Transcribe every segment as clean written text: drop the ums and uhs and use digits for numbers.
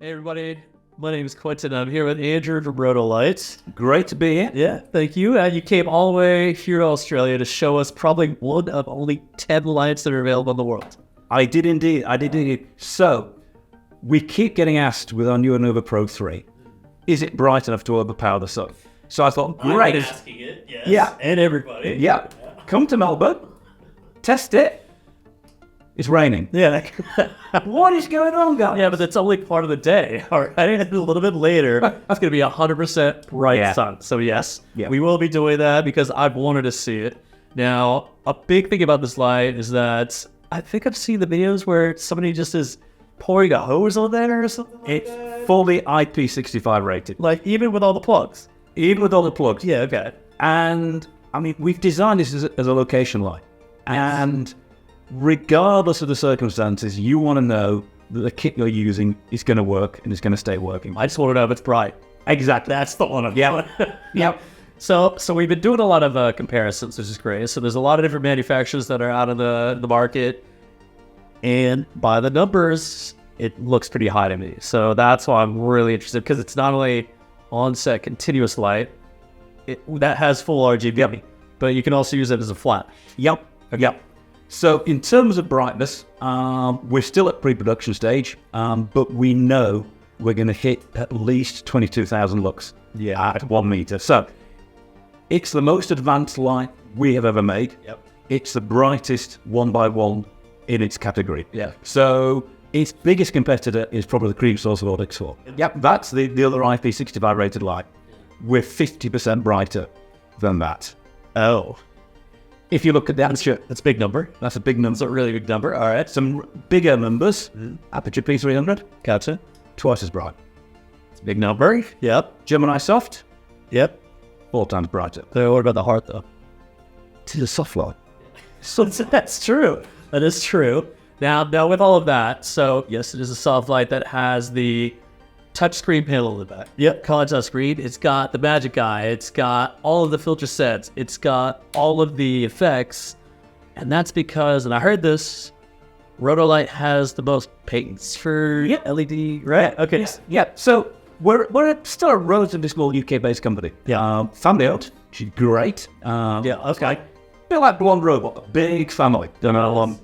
Hey everybody, my name is Quentin. I'm here with Andrew from Rotolight. Great to be here. Yeah, thank you. You came all the way here to Australia to show us probably one of only 10 lights that are available in the world. I did indeed. So, we keep getting asked with our new Anova Pro 3, is it bright enough to overpower the sun? So I thought, great. I'm asking it, yes. Yeah. And everybody. Yeah. Come to Melbourne, test it. It's raining. Yeah. What is going on, guys? Yeah, but that's only part of the day. All right, a little bit later, that's going to be 100% bright sun. So yes, we will be doing that because I've wanted to see it. Now, a big thing about this light is that I think I've seen the videos where somebody just is pouring a hose on there or something like that. It's fully IP65 rated. Like, even with all the plugs. Even with all the plugs. Yeah, okay. And, I mean, we've designed this as a location light. And regardless of the circumstances, you want to know that the kit you're using is going to work and is going to stay working. I just want to know if it's bright. Exactly. That's the one. Yeah. Yep. So we've been doing a lot of comparisons, which is great. So there's a lot of different manufacturers that are out in the market. And by the numbers, it looks pretty high to me. So that's why I'm really interested, because it's not only on-set continuous light that has full RGB, but you can also use it as a flash. Yep. So in terms of brightness, we're still at pre-production stage, but we know we're going to hit at least 22,000 lux at 1 meter. So it's the most advanced light we have ever made. Yep. It's the brightest 1x1 in its category. Yeah. So its biggest competitor is probably the cream source of Audix 4. Yep, that's the other IP65 rated light. We're 50% brighter than that. Oh. If you look at the aperture, That's a big number. that's a big number. That's a really big number. All right. Some bigger numbers, aperture P300, Gotcha. twice as bright. It's a big number. Yep. Gemini soft, Yep. 4 times brighter. So what about the heart, though? It's a soft light. So that's true. That is true. Now with all of that, so yes, it is a soft light that has the touchscreen panel in the back. Yep, contrast screen. It's got the magic eye. It's got all of the filter sets. It's got all of the effects. And that's because, and I heard this, Rotolight has the most patents for LED, right? Okay. Yeah, so we're still a relatively small UK-based company. Yeah. Family owned, which is great. Yeah, okay. Bit like Blonde Robot, a big family. Don't know one.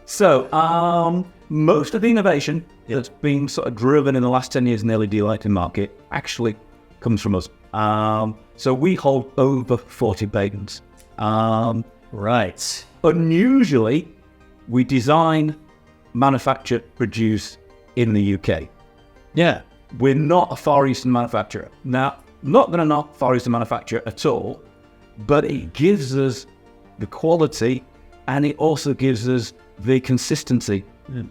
So, most of the innovation that's been sort of driven in the last 10 years in the LED lighting market actually comes from us. So we hold over 40 patents. Right. Unusually, we design, manufacture, produce in the UK. Yeah. We're not a Far Eastern manufacturer. Now, not that I'm not Far Eastern manufacturer at all, but it gives us the quality and it also gives us the consistency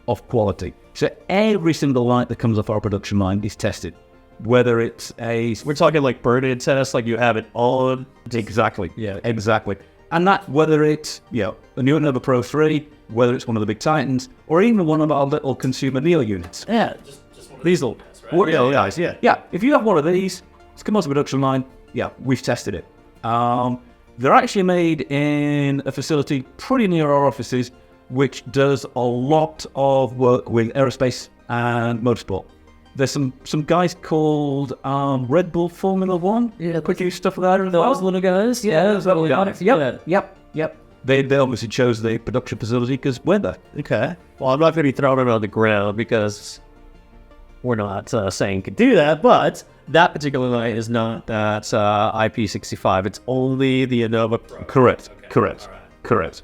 of quality. So every single light that comes off our production line is tested. Whether it's We're talking like burn-in tests, like you have it on. Exactly. Yeah. Exactly. And that, whether it's, a new Anova Pro 3, whether it's one of the big Titans, or even one of our little consumer Neo units. Yeah. Just one of these little guys, right? Little guys, yeah. If you have one of these, it's come off the production line, we've tested it. They're actually made in a facility pretty near our offices, which does a lot of work with aerospace and motorsport. There's some guys called Red Bull Formula One. Yeah, produce stuff like that. Those little guys? Yeah, those little guys. Yep. They obviously chose the production facility because we're there. Okay. Well, I'm not going to be throwing it on the ground because we're not saying could do that, but that particular light is not that IP65. It's only the Anova Pro. Correct. Okay. Correct. All right. Correct.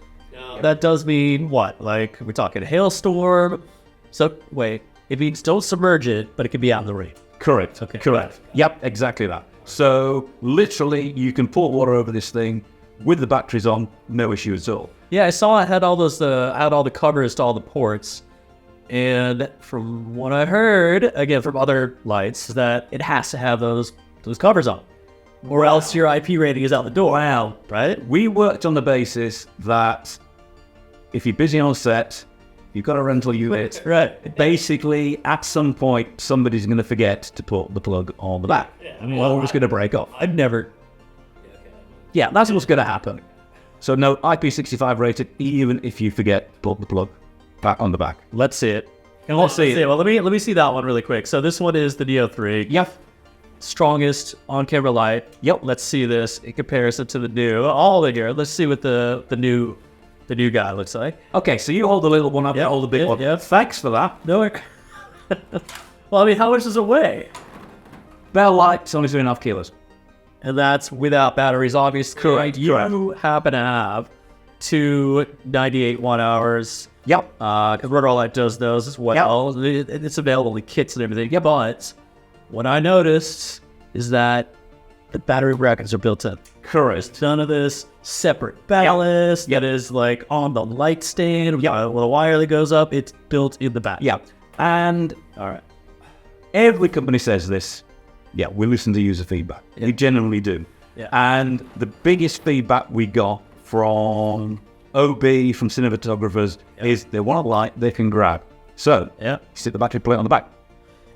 That does mean what? Like, we're talking hailstorm. So, wait, it means don't submerge it, but it can be out in the rain. Correct. Okay. Correct. Yep, exactly that. So, literally, you can pour water over this thing with the batteries on, no issue at all. Yeah, I saw it had all those, had all the covers to all the ports. And from what I heard, again, from other lights, that it has to have those covers on. Or else your IP rating is out the door. Wow. Right? We worked on the basis that if you're busy on set, you've got a rental unit. Right. Basically, at some point, somebody's going to forget to put the plug on the back. Yeah, Or it's going to break off. I've never. Yeah, that's what's going to happen. So no, IP65 rated, even if you forget to put the plug back on the back. Let's see it. And let's see it. Well, let me see that one really quick. So this one is the Neo 3. Yep. Strongest on-camera light. Yep. Let's see this in comparison to the new. All in here. Let's see what the new guy looks like. Okay, so you hold the little one up, I hold the big one. Yeah. Thanks for that. No. Well, I mean, how much does it weigh? Bell light's only 2.5 kilos. And that's without batteries, obviously. Correct. You happen to have two 98 watt hours. Yep. Because Rotolight does those as well. It's available in kits and everything. Yep. But what I noticed is that the battery brackets are built in. Correct. None of this separate ballast that is like on the light stand with a wire that goes up. It's built in the back. Yeah. And All right. every company says this. Yeah, we listen to user feedback. Yeah. We generally do. Yeah. And the biggest feedback we got from OB, from cinematographers, is they want a light they can grab. So, Yeah. stick the battery plate on the back.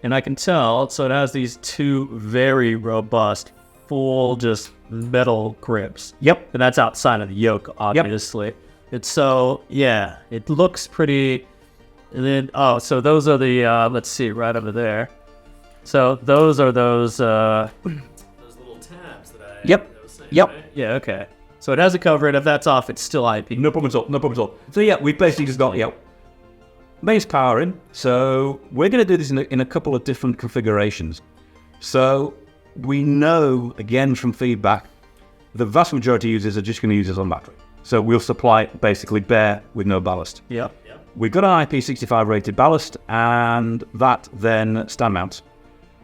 And I can tell, so it has these two very robust, full, just metal grips. Yep. And that's outside of the yoke, obviously. It's so, yeah, it looks pretty. And then, so those are the, let's see, right over there. So those are those little tabs that I Yep. was saying, Yep. right? Yeah, okay. So it has a cover, and if that's off, it's still IP. No problem at all. No problem at all. So yeah, we basically just got mains power in. So we're going to do this in a couple of different configurations. So we know, again from feedback, the vast majority of users are just going to use this on battery. So we'll supply it basically bare with no ballast. Yep. We've got an IP65 rated ballast, and that then stand mounts.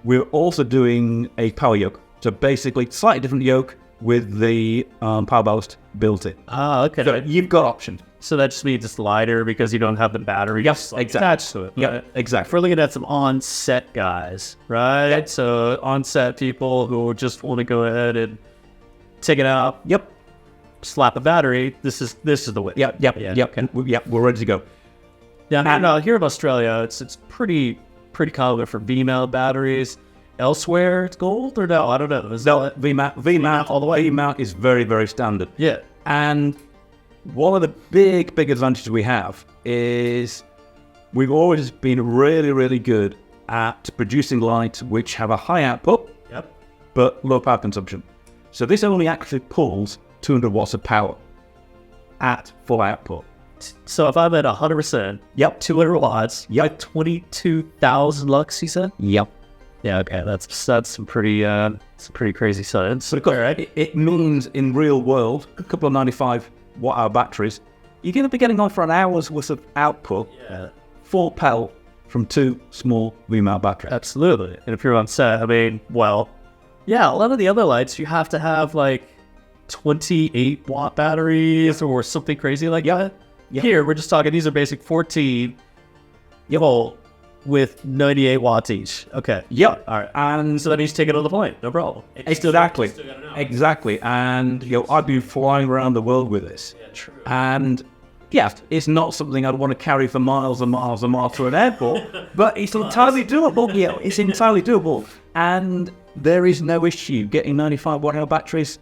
We're also doing a power yoke. So basically slightly different yoke with the power ballast built in. Okay. So you've got options. So that just means it's lighter because you don't have the battery attached to it. Yep, Right? exactly. If we're looking at some on-set guys, right? Yep. So on-set people who just want to go ahead and take it out, Yep. slap a battery. This is the way. Yep. Okay. We're ready to go. Now, here in Australia, it's pretty common for V-mount batteries. Elsewhere, it's gold or no? I don't know. V-mount all the way. V-mount is very, very standard. Yeah. And one of the big advantages we have is we've always been really, really good at producing lights which have a high output, but low power consumption. So this only actually pulls 200 watts of power at full output. So if I'm at 100%, 200 watts, 22,000 lux, you said? Yep. Yeah, okay, that's some pretty crazy science. So it means in real world, a couple of 95 watt hour batteries, you're going to be getting on for an hour's worth of output, full power from two small V-mount batteries. Absolutely. And if you're on set, I mean, well, yeah, a lot of the other lights, you have to have like 28 watt batteries or something crazy like that. Here, we're just talking, these are basic 14 volt with 98 watts each. Okay. Yep. All right. And so that means take it on the plane. No problem. Exactly. Exactly. And I've been flying around the world with this. Yeah, true. And it's not something I'd want to carry for miles and miles and miles to an airport, but it's entirely doable. Yeah, it's entirely doable. And there is no issue getting 95 watt hour batteries,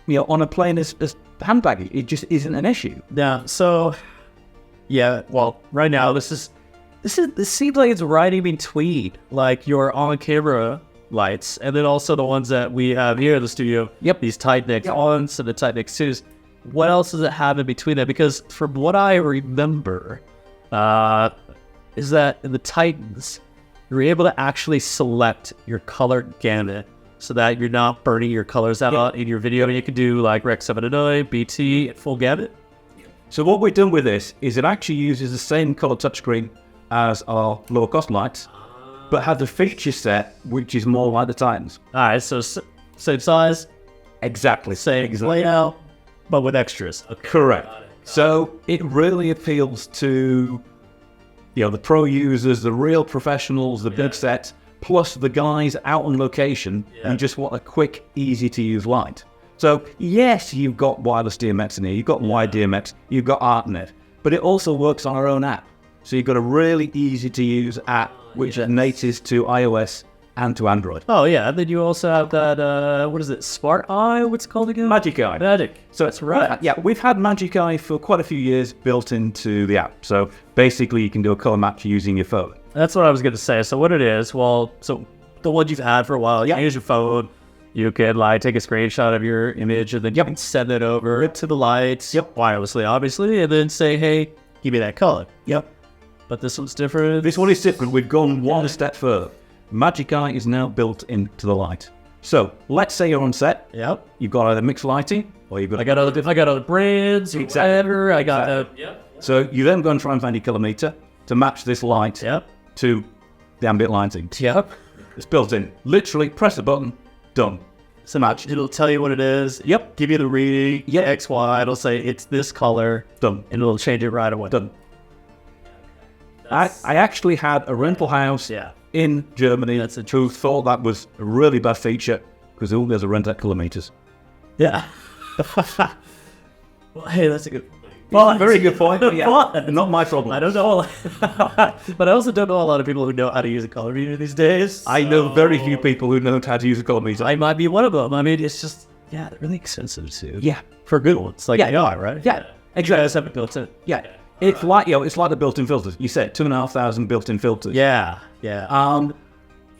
on a plane as handbaggy. It just isn't an issue. Yeah. So, well, right now this seems like it's right in between like your on-camera lights and then also the ones that we have here in the studio. Yep. These tight neck ons and the tight neck twos. What else does it have in between that? Because from what I remember, is that in the Titans, you're able to actually select your color gamut so that you're not burning your colors out in your video. And you can do like Rec 709, BT, and full gamut. So what we've done with this is it actually uses the same color touchscreen as our lower cost lights, but has a feature set which is more like the Titans. All right, so same size, Exactly. same layout, but with extras. Okay. Correct. So it really appeals to the pro users, the real professionals, the big sets, plus the guys out on location who just want a quick, easy to use light. So yes, you've got wireless DMX in here, you've got wide DMX, you've got ArtNet, but it also works on our own app. So you've got a really easy to use app which is native to iOS and to Android. Oh yeah, and then you also have that, what is it, Smart Eye? What's it called again? Magic Eye. Magic. So That's right. Yeah, we've had Magic Eye for quite a few years built into the app. So basically you can do a color match using your phone. That's what I was going to say. So what it is, well, so the one you've had for a while, you use your phone, you can like take a screenshot of your image and then you can send it over to the lights, wirelessly, obviously, and then say, hey, give me that color. Yep. But this one's different. This one is different. We've gone one step further. Magic Eye is now built into the light. So let's say you're on set. Yep. You've got either mixed lighting or you've got... I got other brands, whatever. I got So you then go and try and find your color meter to match this light to the ambient lighting. Yep. It's built in. Literally press a button, done. So match. It'll tell you what it is. Yep. Give you the reading. Yeah. X, Y. It'll say it's this color. Done. And it'll change it right away. Done. I actually had a rental house in Germany who thought that was a really bad feature because they only has a rent at color meters. Yeah. Well, hey, that's a good point. Well, very good point. Not my problem. I don't know. But I also don't know a lot of people who know how to use a color meter these days. I know very few people who know how to use a color meter. I might be one of them. I mean, it's just, they're really expensive too. Yeah. For good ones. Like they are, right? Yeah. Exactly. You guys have it built in. Yeah. It's like, it's like the built-in filters. You said 2,500 built-in filters. Yeah.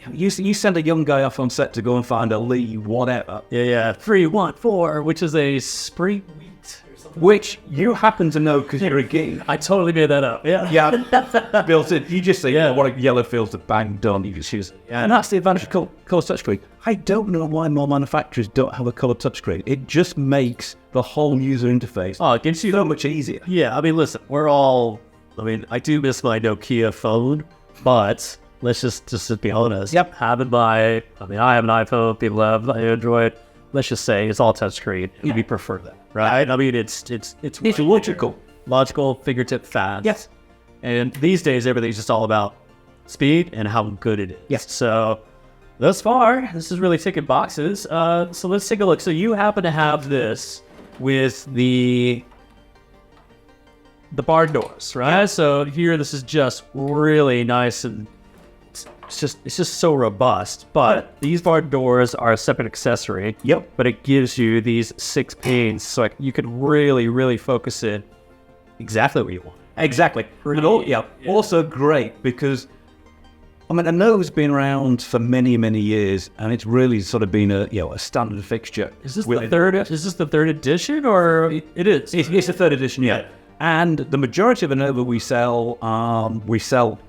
You send a young guy off on set to go and find a Lee, whatever. 314, which is a spring wheat or something. Which you happen to know because you're a geek. I totally made that up. Yeah. Built in. You just say, what a yellow filter, bang, done. You just use it. And that's the advantage of color touchscreen. I don't know why more manufacturers don't have a color touchscreen. It just makes the whole user interface it gives you so much easier. Yeah, I mean, listen, I do miss my Nokia phone, but let's just be honest. Yep. I have an iPhone, people have Android. Let's just say it's all touchscreen. We prefer that, right? I mean, it's logical, fingertip fast. Yes. And these days, everything's just all about speed and how good it is. Yes. So thus far, this is really ticking boxes. So let's take a look. So you happen to have this with the barn doors, right? Yeah. So here, this is just really nice and it's just so robust. But these barn doors are a separate accessory. Yep. But it gives you these 6 panes, so you can really, really focus in exactly where you want. Exactly. Also great because I know it's been around for many, many years, and it's really sort of been a standard fixture. Is this the third edition, or it is? It's the third edition, yeah. And the majority of Anova we sell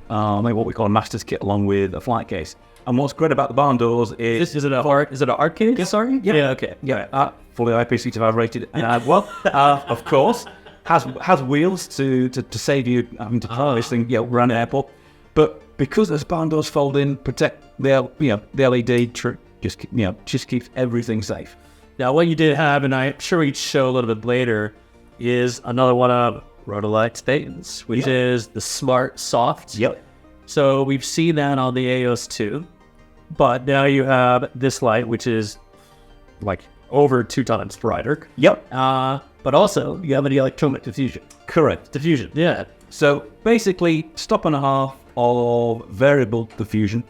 what we call a master's kit along with a flight case. And what's great about the barn doors is is it an art case? Yeah. Sorry. Yeah. Okay. Yeah. Fully IP65 rated. Of course, has wheels to save you having to carry this thing around the airport. But because those barn doors fold in, protect the LED, just keeps everything safe. Now, what you did have, and I'm sure we'd show a little bit later, is another one of Rotolight Statins, which is the Smart Soft. Yep. So we've seen that on the AOS 2, but now you have this light, which is like over 2 times brighter. Yep. But also you have an electronic diffusion. Correct. Diffusion. Yeah. So basically, stop and a half of variable diffusion,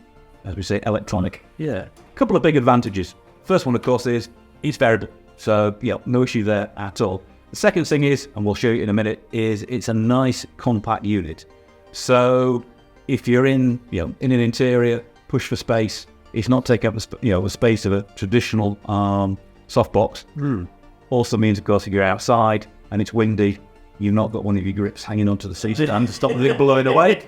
as we say, electronic. Yeah. Couple of big advantages. First one, of course, is it's variable. So, no issue there at all. The second thing is, and we'll show you in a minute, is it's a nice compact unit. So if you're in an interior, push for space, it's not taking up the space of a traditional softbox. Also means, of course, if you're outside and it's windy, you've not got one of your grips hanging onto the seat stand to stop the thing blowing away.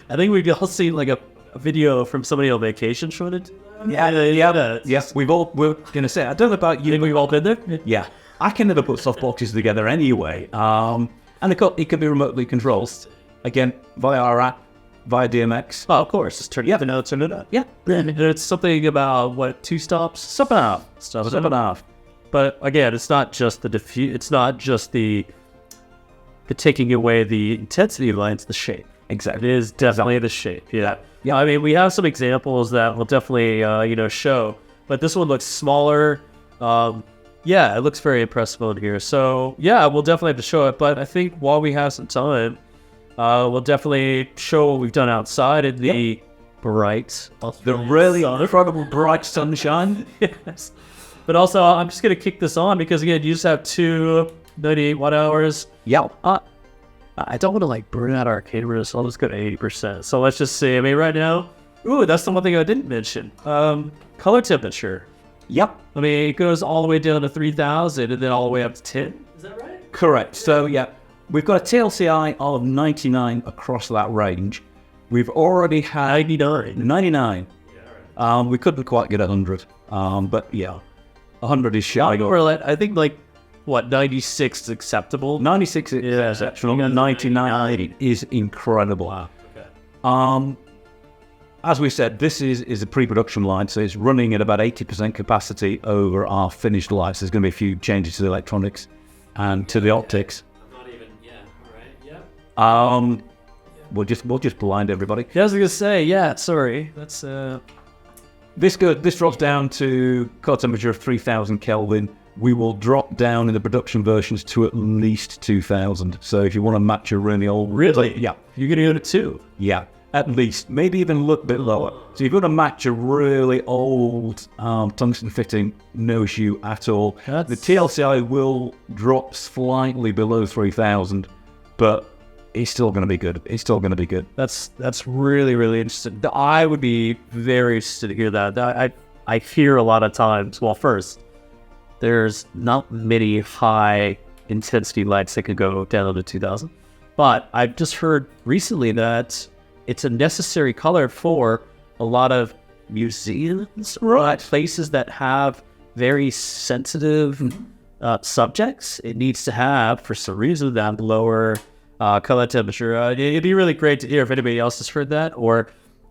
I think we've all seen like a video from somebody on vacation showing it. Yes, we're going to say, I don't know about you. Think we've all been there? Yeah. I can never put softboxes together anyway. And it can be remotely controlled. Again, via our app, via DMX. Oh, of course. Just turn it up. Yeah. And it's something about, 2 stops? Step and a half. But again, it's not just it's not just the taking away the intensity of the light, it's the shape. Exactly. It is definitely the shape. Yeah. I mean, we have some examples that we'll definitely, show. But this one looks smaller. It looks very impressive on here. So, we'll definitely have to show it. But I think while we have some time, we'll definitely show what we've done outside in the bright. The really incredible bright sunshine. Yes. But also, I'm just going to kick this on because, again, you just have 2 98 watt hours. Yeah. I don't want to, like, burn out our camera, so I'll just go to 80%. So let's just see. I mean, right now, ooh, that's the one thing I didn't mention. Color temperature. Yep. I mean, it goes all the way down to 3,000 and then all the way up to 10. Is that right? Correct. So, yeah, we've got a TLCI of 99 across that range. We've already had 99. Yeah, right. We couldn't quite get 100. But, yeah, 100 is shy. I think, like, what, 96 is acceptable? 96 is exceptional. 99 is incredible. Wow. Okay. As we said, this is a pre-production line, so it's running at about 80% capacity over our finished lights. There's going to be a few changes to the electronics and to the optics. I'm not even, all right, We'll just blind everybody. Yeah, I was going to say, sorry. That's, This drops down to color temperature of 3,000 Kelvin. We will drop down in the production versions to at least 2,000. So if you want to match a really old... Really? Yeah. You're going to go to 2? Yeah. At least, maybe even a little bit lower. So if you want to match a really old tungsten fitting, no issue at all. The TLCI will drop slightly below 3,000, but it's still going to be good. It's still going to be good. That's really, really interesting. I would be very interested to hear that. I hear a lot of times, well, first, there's not many high intensity lights that could go down to 2,000. But I've just heard recently that it's a necessary color for a lot of museums, right? Places that have very sensitive subjects. It needs to have, for some reason, that lower color temperature. It'd be really great to hear if anybody else has heard that, or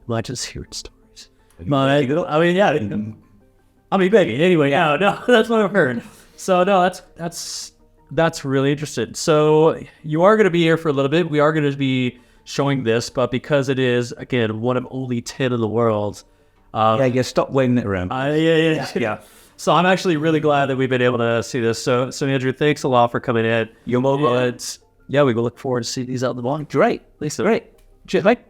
am I just hearing stories? Maybe. Anyway, no, that's what I've heard. So, no, that's really interesting. So, you are going to be here for a little bit. We are going to be showing this, but because it is, again, one of only 10 in the world. Stop waving it around. Yeah. So I'm actually really glad that we've been able to see this. So Andrew, thanks a lot for coming in. You're welcome. We will look forward to seeing these out in the morning. Great. Lisa, great. Cheers, mate.